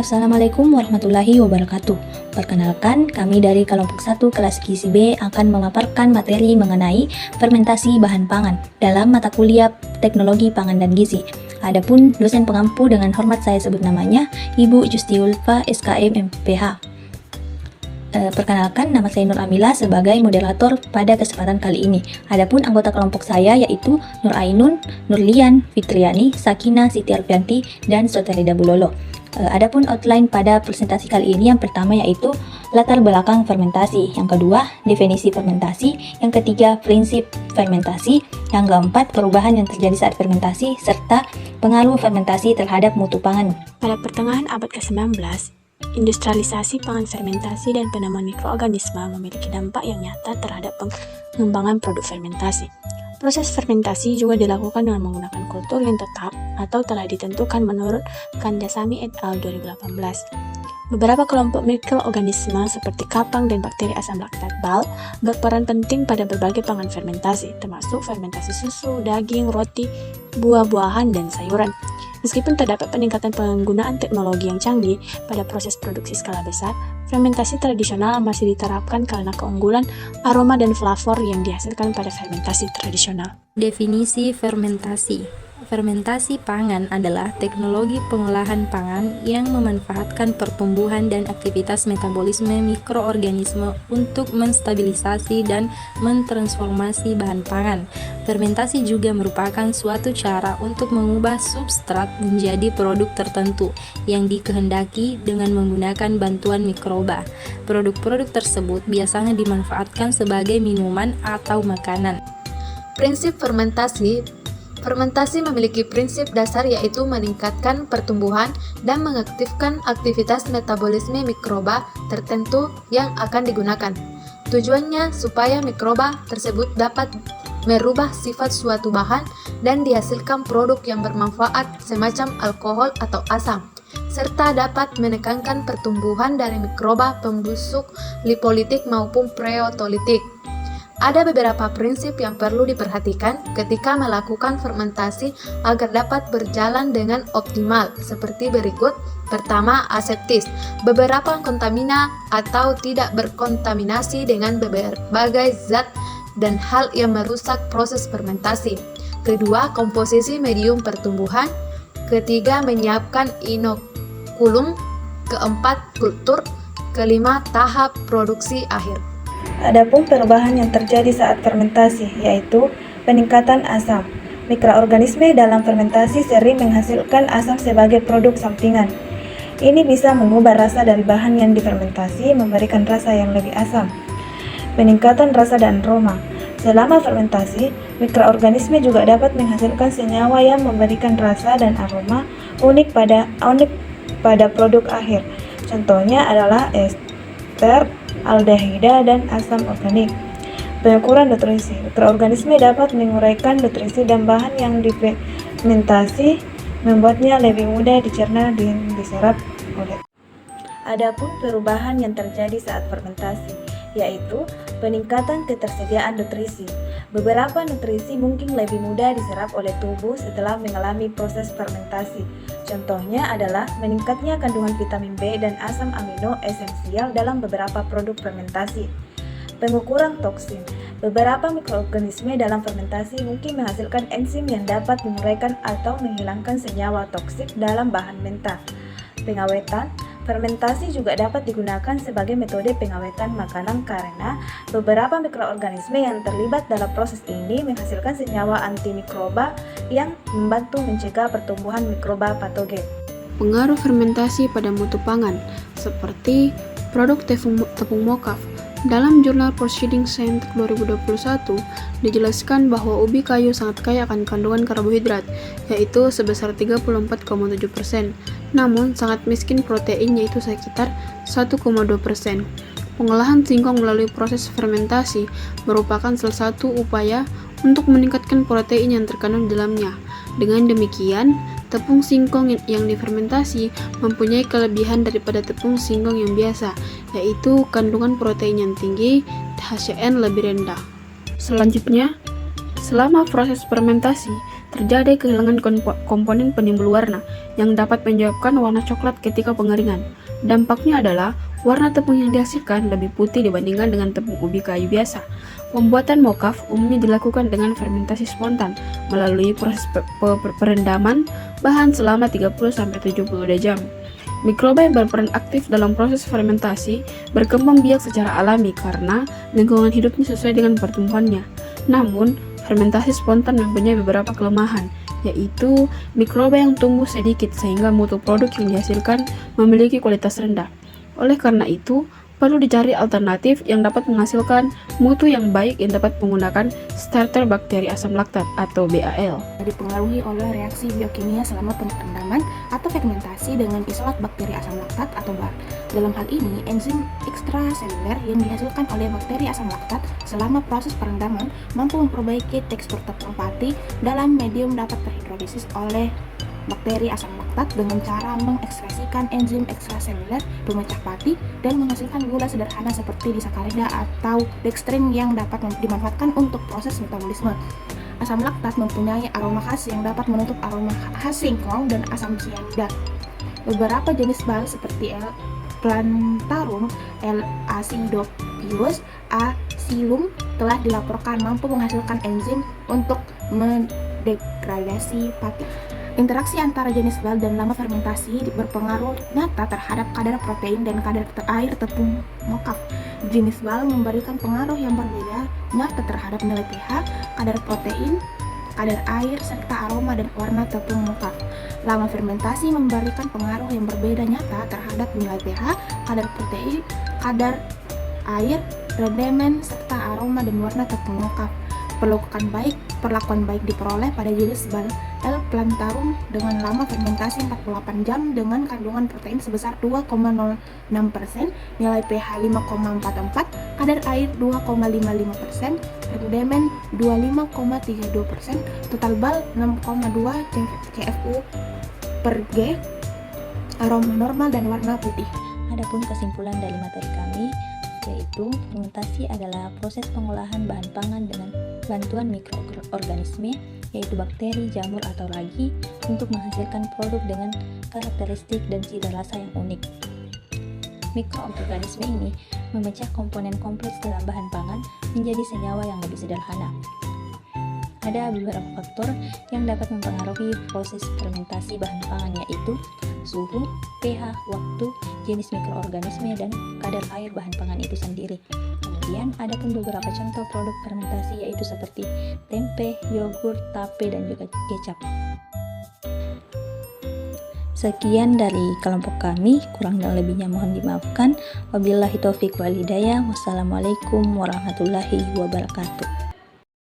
Assalamualaikum warahmatullahi wabarakatuh. Perkenalkan, kami dari kelompok 1 kelas gizi B akan memaparkan materi mengenai fermentasi bahan pangan dalam mata kuliah Teknologi Pangan dan Gizi. Adapun dosen pengampu dengan hormat saya sebut namanya Ibu Justiulfa SKM MPH. Perkenalkan, nama saya Nur Amila sebagai moderator pada kesempatan kali ini. Adapun anggota kelompok saya yaitu Nur Ainun, Nurlian, Fitriani, Sakina, Siti Alfianti, dan Soterida Bulolo. Adapun outline pada presentasi kali ini, yang pertama yaitu latar belakang fermentasi, yang kedua definisi fermentasi, yang ketiga prinsip fermentasi, yang keempat perubahan yang terjadi saat fermentasi, serta pengaruh fermentasi terhadap mutu pangan. Pada pertengahan abad ke-19, industrialisasi pangan fermentasi dan penemuan mikroorganisme memiliki dampak yang nyata terhadap pengembangan produk fermentasi. Proses fermentasi juga dilakukan dengan menggunakan kultur yang tetap atau telah ditentukan menurut Kandasamy et al. 2018. Beberapa kelompok mikroorganisme seperti kapang dan bakteri asam laktat BAL berperan penting pada berbagai pangan fermentasi, termasuk fermentasi susu, daging, roti, buah-buahan, dan sayuran. Meskipun terdapat peningkatan penggunaan teknologi yang canggih pada proses produksi skala besar, fermentasi tradisional masih diterapkan karena keunggulan aroma dan flavor yang dihasilkan pada fermentasi tradisional. Definisi fermentasi. Fermentasi pangan adalah teknologi pengolahan pangan yang memanfaatkan pertumbuhan dan aktivitas metabolisme mikroorganisme untuk menstabilisasi dan mentransformasi bahan pangan. Fermentasi juga merupakan suatu cara untuk mengubah substrat menjadi produk tertentu yang dikehendaki dengan menggunakan bantuan mikroba. Produk-produk tersebut biasanya dimanfaatkan sebagai minuman atau makanan. Prinsip fermentasi. Fermentasi memiliki prinsip dasar yaitu meningkatkan pertumbuhan dan mengaktifkan aktivitas metabolisme mikroba tertentu yang akan digunakan. Tujuannya supaya mikroba tersebut dapat merubah sifat suatu bahan dan dihasilkan produk yang bermanfaat semacam alkohol atau asam, serta dapat menekankan pertumbuhan dari mikroba pembusuk lipolitik maupun proteolitik. Ada beberapa prinsip yang perlu diperhatikan ketika melakukan fermentasi agar dapat berjalan dengan optimal, seperti berikut. Pertama, aseptis. Beberapa kontamina atau tidak berkontaminasi dengan berbagai zat dan hal yang merusak proses fermentasi. Kedua, komposisi medium pertumbuhan. Ketiga, menyiapkan inokulum. Keempat, kultur. Kelima, tahap produksi akhir. Adapun perubahan yang terjadi saat fermentasi, yaitu peningkatan asam. Mikroorganisme dalam fermentasi sering menghasilkan asam sebagai produk sampingan. Ini bisa mengubah rasa dari bahan yang difermentasi, memberikan rasa yang lebih asam. Peningkatan rasa dan aroma. Selama fermentasi, mikroorganisme juga dapat menghasilkan senyawa yang memberikan rasa dan aroma unik pada produk akhir. Contohnya adalah ester, aldehida, dan asam organik. Pengukuran nutrisi. Mikroorganisme dapat menguraikan nutrisi dan bahan yang difermentasi, membuatnya lebih mudah dicerna dan diserap oleh. Adapun perubahan yang terjadi saat fermentasi, yaitu peningkatan ketersediaan nutrisi. Beberapa nutrisi mungkin lebih mudah diserap oleh tubuh setelah mengalami proses fermentasi. Contohnya adalah meningkatnya kandungan vitamin B dan asam amino esensial dalam beberapa produk fermentasi. Pengukuran toksin. Beberapa mikroorganisme dalam fermentasi mungkin menghasilkan enzim yang dapat menguraikan atau menghilangkan senyawa toksik dalam bahan mentah. Pengawetan. Fermentasi juga dapat digunakan sebagai metode pengawetan makanan karena beberapa mikroorganisme yang terlibat dalam proses ini menghasilkan senyawa antimikroba yang membantu mencegah pertumbuhan mikroba patogen. Pengaruh fermentasi pada mutu pangan, seperti produk tepung mokaf. Dalam jurnal Proceedings Scientific 2021, dijelaskan bahwa ubi kayu sangat kaya akan kandungan karbohidrat, yaitu sebesar 34,7%, namun sangat miskin protein yaitu sekitar 1,2%. Pengolahan singkong melalui proses fermentasi merupakan salah satu upaya untuk meningkatkan protein yang terkandung di dalamnya. Dengan demikian, tepung singkong yang difermentasi mempunyai kelebihan daripada tepung singkong yang biasa, yaitu kandungan protein yang tinggi, THCN lebih rendah. Selanjutnya, selama proses fermentasi, terjadi kehilangan komponen penimbul warna, yang dapat menyebabkan warna coklat ketika pengeringan. Dampaknya adalah warna tepung yang dihasilkan lebih putih dibandingkan dengan tepung ubi kayu biasa. Pembuatan mokaf umumnya dilakukan dengan fermentasi spontan melalui proses perendaman bahan selama 30-72 jam. Mikroba yang berperan aktif dalam proses fermentasi berkembang biak secara alami karena lingkungan hidupnya sesuai dengan pertumbuhannya. Namun, fermentasi spontan mempunyai beberapa kelemahan, yaitu mikroba yang tumbuh sedikit sehingga mutu produk yang dihasilkan memiliki kualitas rendah. Oleh karena itu, perlu dicari alternatif yang dapat menghasilkan mutu yang baik yang dapat menggunakan starter bakteri asam laktat atau BAL. Dipengaruhi oleh reaksi biokimia selama perendaman atau fermentasi dengan isolat bakteri asam laktat atau BAL. Dalam hal ini, enzim ekstraseluler yang dihasilkan oleh bakteri asam laktat selama proses perendaman mampu memperbaiki tekstur tepung pati dalam medium dapat terhidrolisis oleh bakteri asam laktat dengan cara mengekspresikan enzim ekstraseluler pemecah pati dan menghasilkan gula sederhana seperti disakarida atau dextrin yang dapat dimanfaatkan untuk proses metabolisme. Asam laktat mempunyai aroma khas yang dapat menutup aroma khas singkong dan asam cyanida. Beberapa jenis BAL seperti L. plantarum, L. acidophilus, A. xylum telah dilaporkan mampu menghasilkan enzim untuk mendegradasi pati. Interaksi antara jenis BAL dan lama fermentasi berpengaruh nyata terhadap kadar protein dan kadar air tepung mokaf. Jenis BAL memberikan pengaruh yang berbeda nyata terhadap nilai pH, kadar protein, kadar air, serta aroma dan warna tepung mokaf. Lama fermentasi memberikan pengaruh yang berbeda nyata terhadap nilai pH, kadar protein, kadar air, rendemen, serta aroma dan warna tepung mokaf. Perlakuan baik diperoleh pada jenis BAL L. plantarum dengan lama fermentasi 48 jam dengan kandungan protein sebesar 2,06%, nilai pH 5,44, kadar air 2,55%, rendemen 25,32%, total BAL 6,2 CFU per G, aroma normal dan warna putih. Adapun kesimpulan dari materi kami, yaitu fermentasi adalah proses pengolahan bahan pangan dengan bantuan mikroorganisme, yaitu bakteri, jamur, atau ragi untuk menghasilkan produk dengan karakteristik dan cita rasa yang unik. Mikroorganisme ini memecah komponen kompleks dalam bahan pangan menjadi senyawa yang lebih sederhana. Ada beberapa faktor yang dapat mempengaruhi proses fermentasi bahan pangan, yaitu suhu, pH, waktu, jenis mikroorganisme, dan kadar air bahan pangan itu sendiri. Kemudian ada pun beberapa contoh produk fermentasi, yaitu seperti tempe, yogurt, tape, dan juga kecap. Sekian dari kelompok kami, kurang dan lebihnya mohon dimaafkan. Wabillahi taufiq wal hidayah. Wassalamualaikum warahmatullahi wabarakatuh.